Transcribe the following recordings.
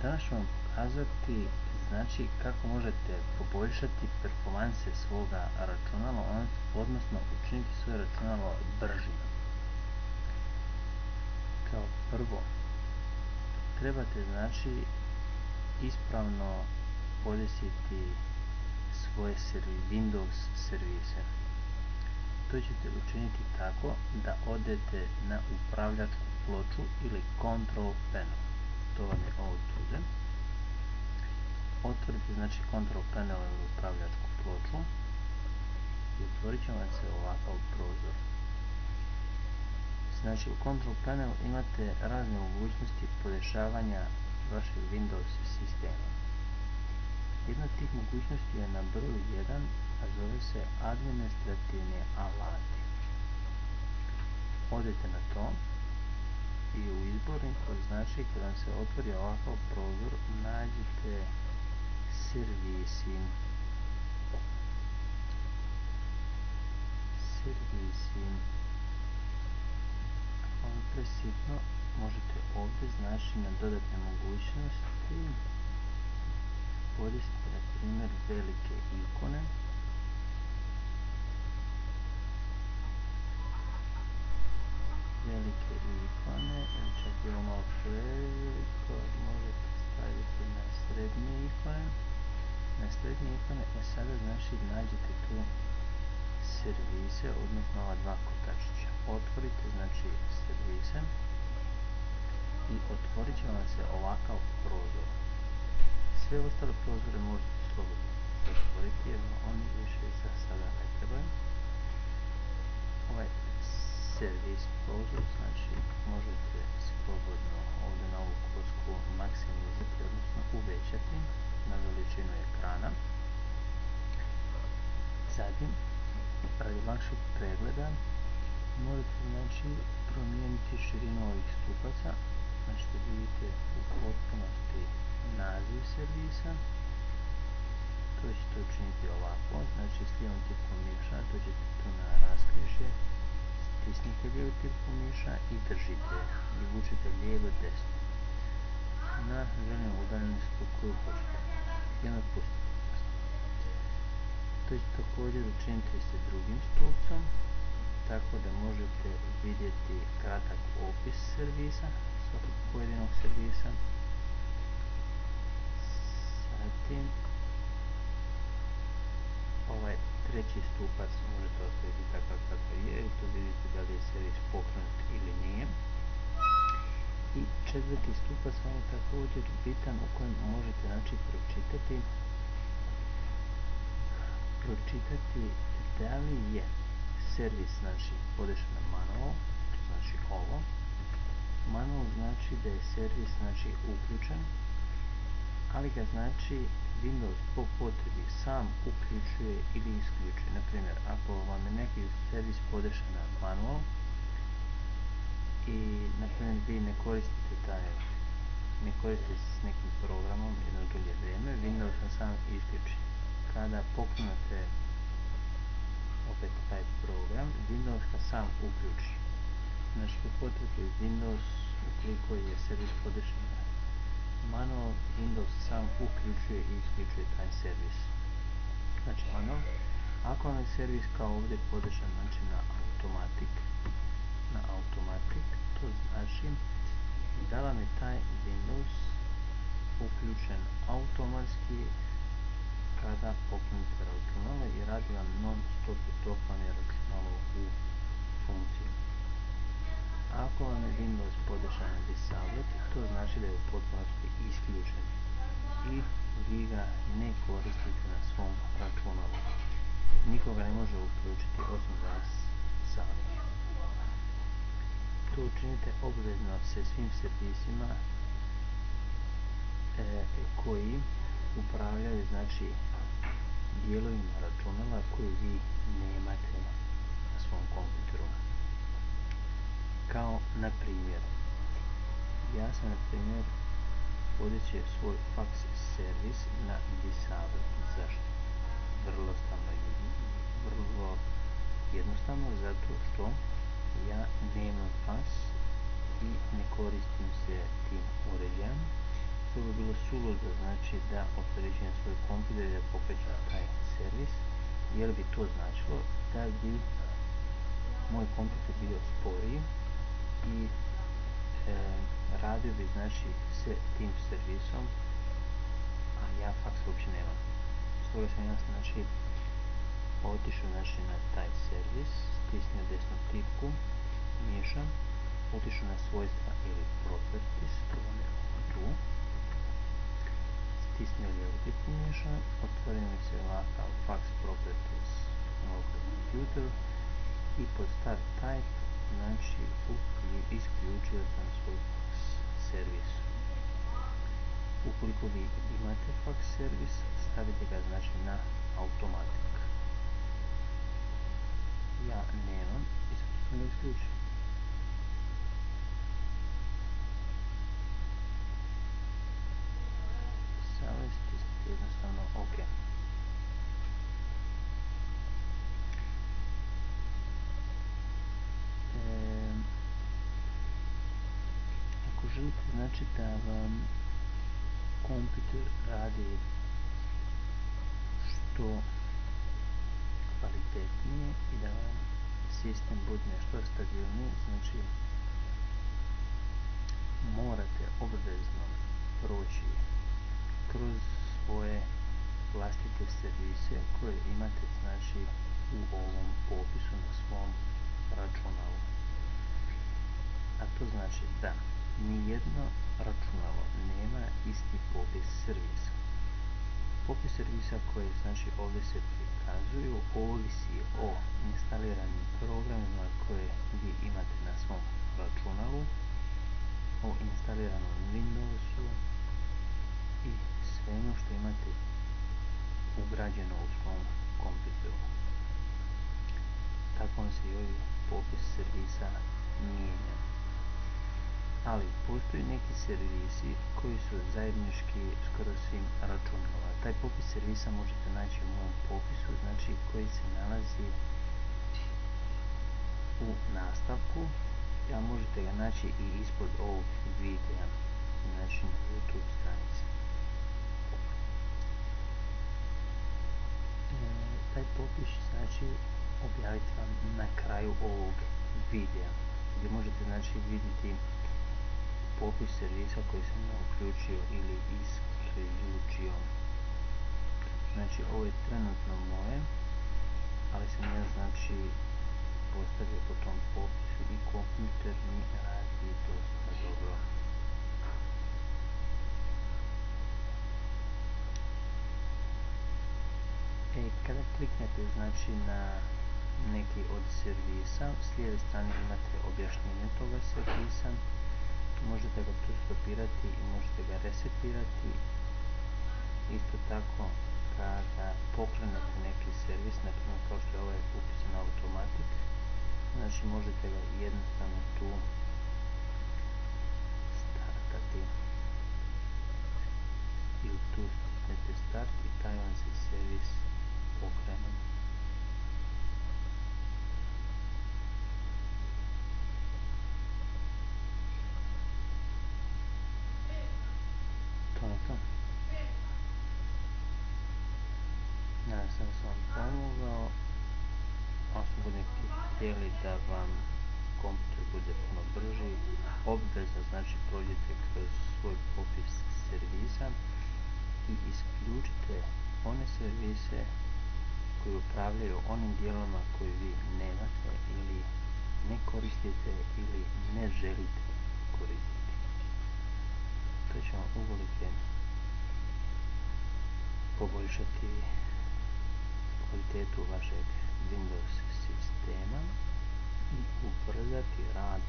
Danas ću vam pokazati znači kako možete poboljšati performanse svoga računala, odnosno učiniti svoje računalo bržim. Kao prvo, trebate znači ispravno podesiti svoje Windows servise. To ćete učiniti tako da odete na upravljačku ploču ili Control Panel. To vam je ovdje. Otvorite znači Control Panel ili upravljačku ploču i otvorit će vam se ovakav prozor. Znači u Control Panel imate razne mogućnosti podešavanja vašeg Windows sistema. Jedna od tih mogućnosti je na broju 1, a zove se administrativni alati. Odete na to i u izborniku, znači kada vam se otvori ovakav prozor, nađite servisi. Ovo je presitno, možete ovdje znači na dodatne mogućnosti podesiti na primjer velike ikone. Ili čak je ovo malo preveliko, možete staviti na srednje ikone. Sada znači nađete tu servise, odnosno ova dva kotačića. Otvorite znači servise i otvorit će vam se ovakav prozor. Sve ostale prozore možete slobodno zatvoriti jer oni više za sada ne trebaju. Ovaj servis prozor, znači možete slobodno ovdje na ovu kosku maksimizati, odnosno uvećati na veličinu ekrana. Zatim, radi lakšeg pregleda, možete znači promijeniti širinu ovih stupaca, znači da vidite u potpunosti naziv servisa. To ćete učiniti ovako, znači s lijevom tipkom miša dođete tu na raskrižje, stisnite lijevu tipku miša i držite i vučete lijevo desno na željenu udaljenost koju hoćete i onda pustite. To ćete također učiniti sa drugim stupcom, tako da možete vidjeti kratak opis servisa, svakog pojedinog servisa. Zatim, ovaj treći stupac možete ostaviti takav kakav je, tu vidite da li je servis pokrenut ili nije. I četvrti stupac vam je također bitan, u kojem možete znači pročitati da li je servis znači podešen na manual, to znači ovo. Manual znači da je servis znači uključen, ali ga znači Windows po potrebi sam uključuje ili isključuje. Naprimjer, ako vam je neki servis podešen na manual i naprimjer vi ne koristite s nekim programom jedno dulje vrijeme, Windows vam sam isključi. Kada pokrenete opet taj program, Windows ga sam uključi. Znači po potrebi Windows, ukoliko je servis podešen na manual, Windows sam uključuje i isključuje taj servis. Znači manual. Ako vam je servis kao ovdje podešen znači na automatic, to znači da vam je taj Windows uključen automatski kada pokrenete računalo i radi vam non stop dok vam je računalo u funkciji. Ako vam je Windows podešan na Disabled, to znači da je u potpunosti isključen i vi ga ne koristite na svom računalu. Niko ga ne može uključiti osim vas samih. To učinite obvezno sa svim servisima koji upravljaju znači dijelovima računala koji vi nemate na svom kompjuteru. Kao na primjer, ja sam na primjer podesio svoj fax servis na Disabled. Zašto? Vrlo jednostavno, zato što ja nemam fax i ne koristim se tim uređajem Pošto bi bilo suludo znači da opterećujem svoj kompjuter i da pokrećem taj servis, jer bi to značilo da bi moj kompjuter bio sporiji i radio bi znači s tim servisom, a ja faks uopće nemam. Stoga sam ja znači otišao znači na taj servis, stisnio desnu tipku, miješam, otišao na svojstva ili properties, to vam je tu, stisnio lijevu tipku, miješam, otvorio mi se ovakav fax properties local computer i pod start type znači isključio sam svoj fax servis. Ukoliko vi imate fax servis, stavite ga znači na automatik. Ja nemam i zato sam ga isključio. Sada stisnite jednostavno OK. Ako želite znači da vam kompjuter radi što kvalitetnije i da vam sistem bude što stabilniji, znači morate obvezno proći kroz svoje vlastite servise koje imate znači u ovom popisu na svom računalu. A to znači da nijedno računalo nema isti popis servisa. Popis servisa koji znači ovdje se prikazuju ovisi o instaliranim programima koje vi imate na svom računalu, o instaliranom Windowsu i svemu što imate ugrađeno u svom kompjuteru. Tako se i ovaj popis servisa mijenja. Ali postoji neki servisi koji su zajednički skoro svim računalima. Taj popis servisa možete naći u mom popisu, znači koji se nalazi u nastavku, a možete ga naći i ispod ovog videa, znači na YouTube stranici. Taj popis znači objaviti vam na kraju ovog videa, gdje možete znači vidjeti popis servisa koji sam ja uključio ili isključio. Znači ovo je trenutno moje, ali sam ja znači postavio po tom popisu i kompjuter mi radi dosta dobro. Kada kliknete znači na neki od servisa, s lijeve strane imate objašnjenje toga servisa, možete ga tu stopirati i možete ga resetirati. Isto tako kada pokrenete neki servis, naprimjer kao što je ovaj upisan automatik, znači možete ga jednostavno tu startati. Ili tu stisnete start i taj vam se servis pokrene. To je to. Nadam se da sam vam pomogao. Ako budete htjeli da vam kompjuter bude puno brži, obvezno znači prođete kroz svoj popis servisa i isključite one servise koji upravljaju onim dijelovima koji vi nemate ili ne koristite ili ne želite koristiti. To će vam uvelike poboljšati kvalitetu vašeg Windows sistema i ubrzati rad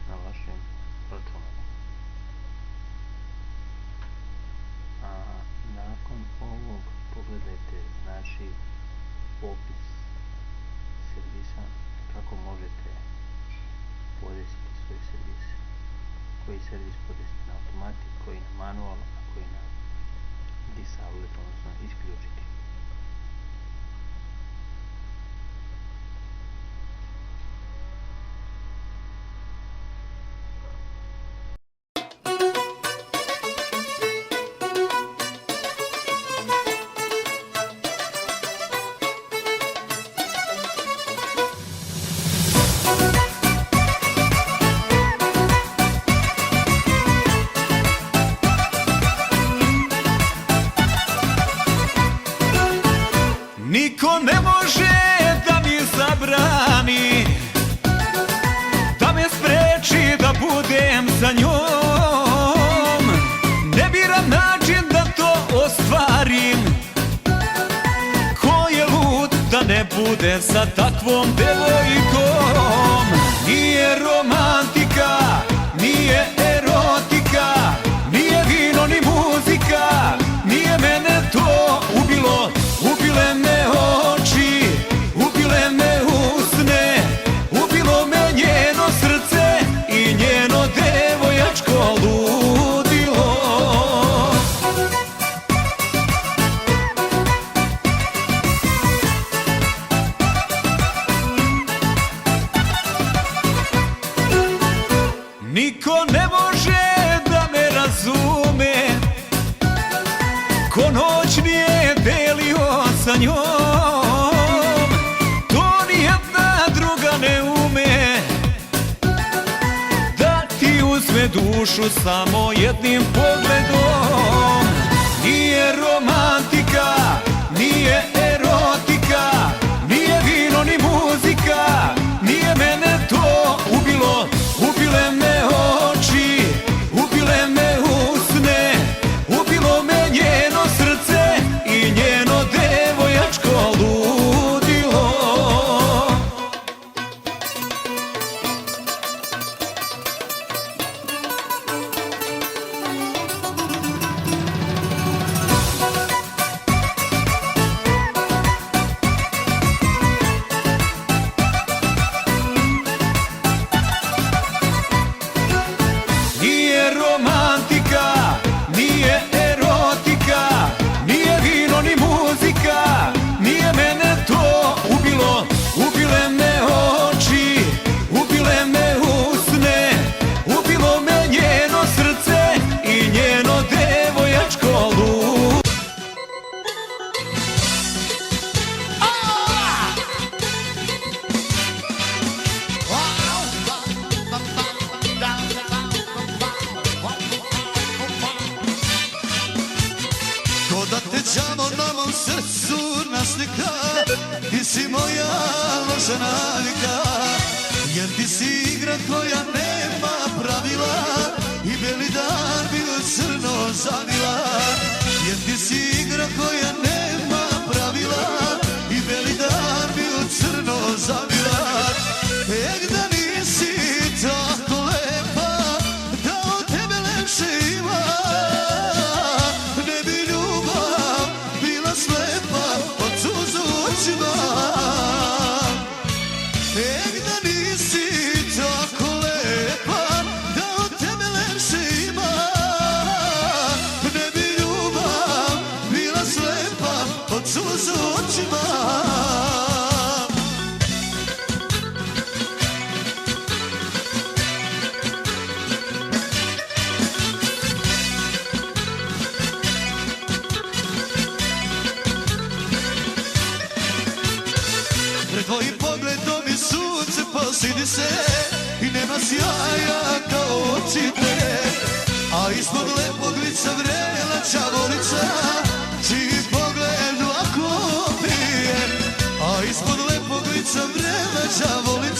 na vašem računalu. A nakon ovog pogledajte znači popis servisa kako možete podesiti svoj servis. Koji servis podesiti na automatik, koji na manual, a koji na disable, odnosno isključiti. brani, da me spreči da budem sa njom. Ne biram način da to ostvarim, ko je lud da ne bude sa takvom devojkom. Nije romantika, nije erotika, nije vino ni muzika, nije mene to ubilo. Ubile me oči, ubile me usne, ubilo me njeno srce i njeno devojačko ludilo. Niko ne može da me razume, ko noć nije delio sa njom. To nijedna druga ne ume, da ti uzme dušu samo jednim pogledom. Nije romantika, nije erotika, nije vino ni muzika, nije mene to ubilo. Ubile me oči, ubile me usne, ubilo me njeno srce i njeno devojačko ludilo. Nije romantika, nije erotika, nije vino ni muzika, nije mene to ubilo. Ubile me oči, ubile me usne, ubilo me njeno srce i njeno devojačko ludilo. Ko da te đavo na mom srcu naslika, ti si moja loša navika. Jer ti si igra koja nema pravila i beli dan bi u crno zavila. Jer ti si igra koja nema pravila i beli dan bi u crno zavila. Da nisi tako lepa, da od tebe lepše ima, ne bi ljubav bila slepa od suza u očima. Da nisi tako lepa, da od tebe lepše ima, ne bi ljubav bila slepa od suza u očima. Pred tvojim pogledom i sunce posidi se i nema sjaja kao oči te. A ispod lepog lica vrela čavolica, čiji pogled ovako pije. A ispod lepog lica vrela čavolica,